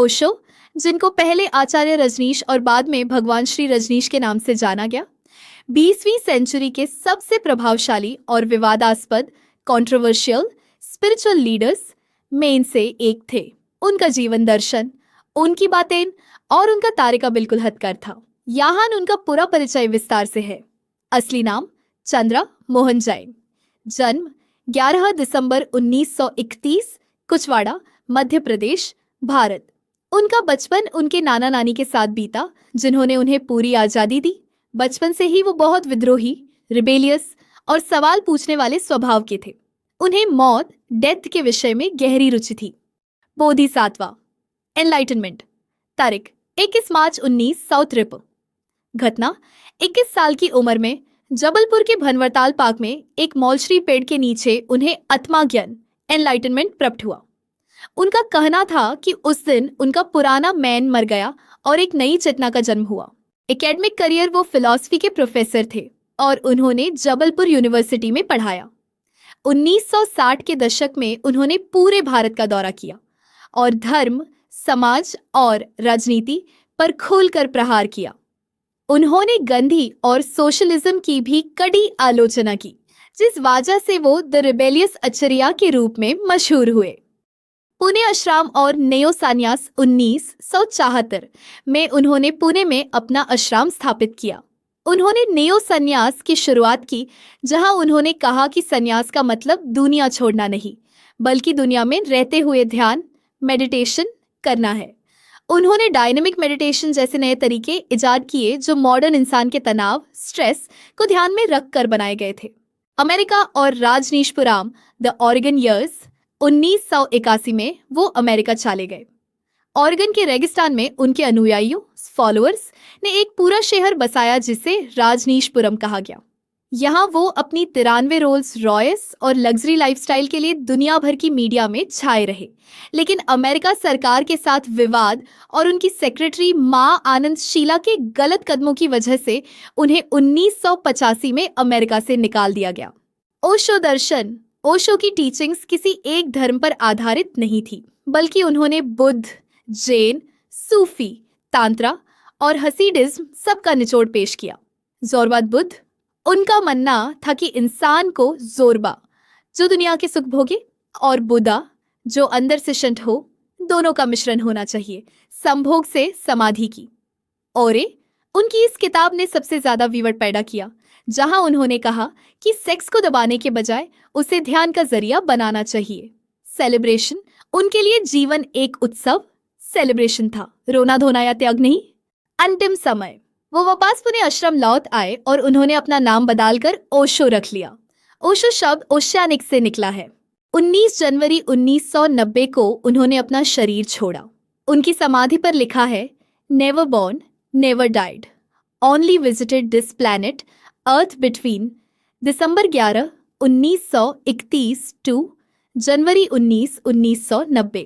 ओशो, जिनको पहले आचार्य रजनीश और बाद में भगवान श्री रजनीश के नाम से जाना गया, 20वीं सेंचुरी के सबसे प्रभावशाली और विवादास्पद कंट्रोवर्शियल स्पिरिचुअल लीडर्स में से एक थे। उनका जीवन दर्शन, उनकी बातें और उनका तारिका बिल्कुल हटकर था। यहाँ उनका पूरा परिचय विस्तार से है। असली नाम चंद्रा मोहन जैन, जन्म 11 दिसंबर 1931, कुचवाड़ा, मध्य प्रदेश, भारत। उनका बचपन उनके नाना नानी के साथ बीता, जिन्होंने उन्हें पूरी आज़ादी दी। बचपन से ही वो बहुत विद्रोही, रिबेलियस और सवाल पूछने वाले स्वभाव के थे। उन्हें मौत, डेथ के विषय में गहरी रुचि थी। बोधिसत्वा, एनलाइटनमेंट, तारीख 21 मार्च 1953। घटना 21 साल की उम्र में जबलपुर के भनवरताल पार्क में एक मौलश्री पेड़ के नीचे उन्हें आत्मा ज्ञान, एनलाइटनमेंट प्राप्त हुआ। उनका कहना था कि उस दिन उनका पुराना मैन मर गया और एक नई चेतना का जन्म हुआ। एकेडमिक करियर वो फिलॉसफी के प्रोफेसर थे और उन्होंने जबलपुर यूनिवर्सिटी में पढ़ाया। 1960 के दशक में उन्होंने पूरे भारत का दौरा किया और धर्म, समाज और राजनीति पर खुलकर प्रहार किया। उन्होंने गांधी और सोशलिज्म की भी कड़ी आलोचना की, जिस वजह से वो द रिबेलियस आचार्य के रूप में मशहूर हुए। पुणे आश्रम और नेयो संन्यास 1974 में उन्होंने पुणे में अपना आश्रम स्थापित किया। उन्होंने नेयो संन्यास की शुरुआत की, जहां उन्होंने कहा कि संन्यास का मतलब दुनिया छोड़ना नहीं, बल्कि दुनिया में रहते हुए ध्यान, मेडिटेशन करना है। उन्होंने डायनेमिक मेडिटेशन जैसे नए तरीके इजाद किए जो मॉडर्न इंसान के तनाव, स्ट्रेस को ध्यान में रखकर बनाए गए थे। अमेरिका और राजनीशपुरम, द ऑरेगन ईयर्स 1981 में वो अमेरिका चले गए। ऑरेगन के रेगिस्तान में उनके अनुयायियों, फॉलोअर्स ने एक पूरा शहर बसाया जिसे राजनीशपुरम कहा गया। यहाँ वो अपनी 93 रोल्स रॉयस और लग्जरी लाइफस्टाइल के लिए दुनिया भर की मीडिया में छाए रहे। लेकिन अमेरिका सरकार के साथ विवाद और उनकी सेक्रेटरी मां आनंद शीला के गलत कदमों की वजह से उन्हें 1985 में अमेरिका से निकाल दिया गया। ओशो दर्शन, ओशो की टीचिंग्स किसी एक धर्म पर आधारित नहीं थी, बल्कि उन्होंने बुद्ध, जैन, सूफी, तांत्रा और हसीडिज्म सबका निचोड़ पेश किया। जोरबाद बुद्ध, उनका मानना था कि इंसान को जोरबा, जो दुनिया के सुख भोगे, और बुद्धा, जो अंदर से शांत हो, दोनों का मिश्रण होना चाहिए, संभोग से समाधि की। और उनकी इस किताब ने सबसे ज्यादा विवाद पैदा किया, जहां उन्होंने कहा कि सेक्स को दबाने के बजाय उसे ध्यान का जरिया बनाना चाहिए। सेलिब्रेशन, उनके लिए जीवन एक उत्सव, सेलिब्रेशन था, रोना धोना या त्याग नहीं। अंतिम समय, वो वापस पुणे आश्रम लौट आए और उन्होंने अपना नाम बदलकर ओशो रख लिया। ओशो शब्द ओशियानिक से निकला है। 19 जनवरी 1990 को उन्होंने अपना शरीर छोड़ा। उनकी समाधि पर लिखा है, never born, never died, only visited this planet earth between December 11, 1931 to January 19, 1990।